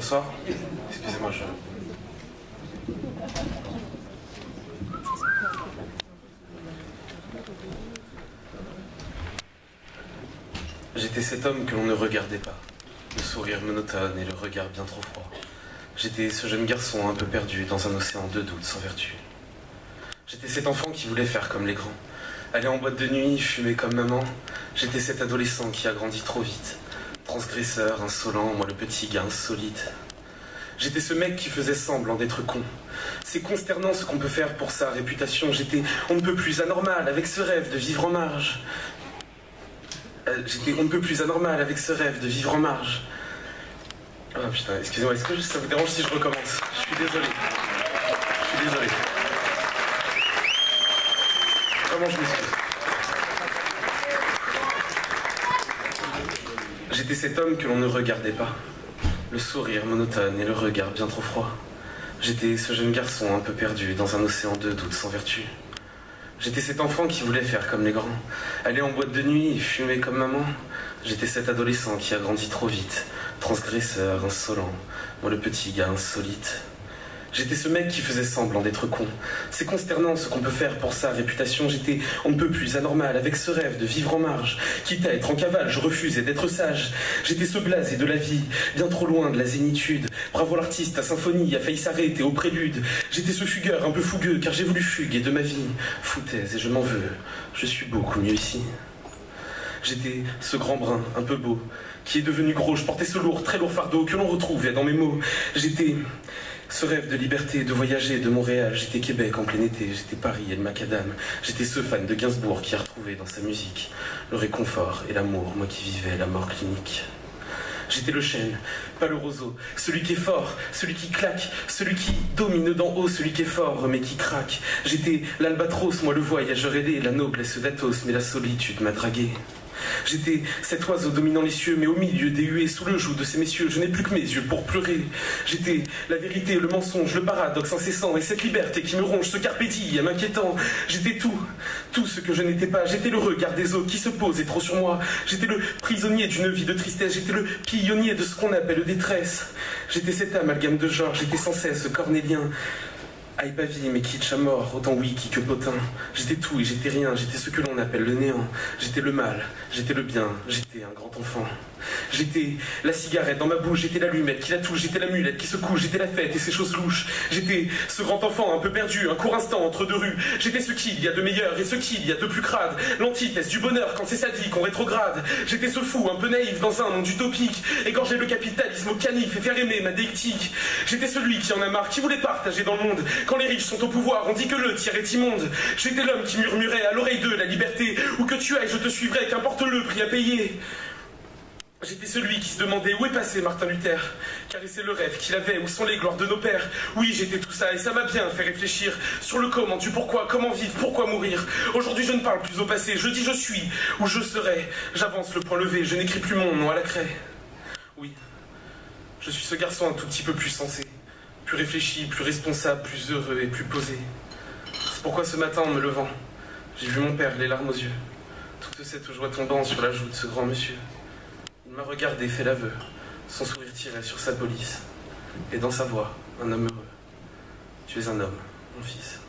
Bonsoir. Excusez-moi, J'étais cet homme que l'on ne regardait pas, le sourire monotone et le regard bien trop froid. J'étais ce jeune garçon un peu perdu dans un océan de doute sans vertu. J'étais cet enfant qui voulait faire comme les grands, aller en boîte de nuit, fumer comme maman. J'étais cet adolescent qui a grandi trop vite, transgresseur, insolent, moi le petit gars insolite. J'étais ce mec qui faisait semblant d'être con. C'est consternant ce qu'on peut faire pour sa réputation. J'étais on ne peut plus anormal avec ce rêve de vivre en marge. J'étais on ne peut plus anormal avec ce rêve de vivre en marge. Ah putain, excusez-moi, est-ce que ça vous dérange si je recommence? Je suis désolé. Je suis désolé. Vraiment, je m'excuse. J'étais cet homme que l'on ne regardait pas, le sourire monotone et le regard bien trop froid. J'étais ce jeune garçon un peu perdu dans un océan de doute sans vertu. J'étais cet enfant qui voulait faire comme les grands, aller en boîte de nuit et fumer comme maman. J'étais cet adolescent qui a grandi trop vite, transgresseur, insolent, moi le petit gars insolite. J'étais ce mec qui faisait semblant d'être con. C'est consternant ce qu'on peut faire pour sa réputation. J'étais on ne peut plus anormal avec ce rêve de vivre en marge. Quitte à être en cavale, je refusais d'être sage. J'étais ce blasé de la vie, bien trop loin de la zénitude. Bravo l'artiste, ta symphonie a failli s'arrêter au prélude. J'étais ce fugueur un peu fougueux, car j'ai voulu fuguer de ma vie. Foutaise et je m'en veux, je suis beaucoup mieux ici. J'étais ce grand brun, un peu beau, qui est devenu gros. Je portais ce lourd, très lourd fardeau que l'on retrouvait dans mes mots. J'étais ce rêve de liberté, de voyager, de Montréal. J'étais Québec en plein été, j'étais Paris et le macadam. J'étais ce fan de Gainsbourg qui a retrouvé dans sa musique le réconfort et l'amour, moi qui vivais la mort clinique. J'étais le chêne, pas le roseau, celui qui est fort, celui qui claque, celui qui domine d'en haut, celui qui est fort mais qui craque. J'étais l'albatros, moi le voyageur ailé, la noblesse d'Athos, mais la solitude m'a dragué. J'étais cet oiseau dominant les cieux, mais au milieu des huées, sous le joug de ces messieurs, je n'ai plus que mes yeux pour pleurer. J'étais la vérité, le mensonge, le paradoxe incessant, et cette liberté qui me ronge, ce carpe diem inquiétant. J'étais tout ce que je n'étais pas. J'étais le regard des autres qui se posaient trop sur moi. J'étais le prisonnier d'une vie de tristesse, j'étais le pionnier de ce qu'on appelle détresse. J'étais cet amalgame de genre, j'étais sans cesse cornélien. Aïe pas vie, mais kitsch à mort, autant wiki que potin. J'étais tout et j'étais rien, j'étais ce que l'on appelle le néant. J'étais le mal, j'étais le bien, j'étais un grand enfant. J'étais la cigarette dans ma bouche, j'étais l'allumette qui la touche, j'étais la mulette qui se couche, j'étais la fête et ses choses louches. J'étais ce grand enfant un peu perdu, un court instant entre deux rues. J'étais ce qu'il y a de meilleur et ce qu'il y a de plus crade. L'antithèse du bonheur quand c'est sa vie qu'on rétrograde. J'étais ce fou un peu naïf dans un monde utopique, égorger le capitalisme au canif et faire aimer ma déictique. J'étais celui qui en a marre, qui voulait partager dans le monde. Quand les riches sont au pouvoir, on dit que le tiers est immonde. J'étais l'homme qui murmurait à l'oreille d'eux la liberté. Où que tu ailles, je te suivrai, qu'importe le prix à payer. J'étais celui qui se demandait où est passé Martin Luther. Caresser le rêve qu'il avait, où sont les gloires de nos pères. Oui, j'étais tout ça et ça m'a bien fait réfléchir sur le comment, du pourquoi, comment vivre, pourquoi mourir. Aujourd'hui je ne parle plus au passé, je dis je suis, ou je serai. J'avance le poing levé, je n'écris plus mon nom à la craie. Oui, je suis ce garçon un tout petit peu plus sensé, plus réfléchi, plus responsable, plus heureux et plus posé. C'est pourquoi ce matin, en me levant, j'ai vu mon père, les larmes aux yeux, toute cette joie tombant sur la joue de ce grand monsieur. Il m'a regardé, fait l'aveu, son sourire tirait sur sa police, et dans sa voix, un homme heureux. Tu es un homme, mon fils.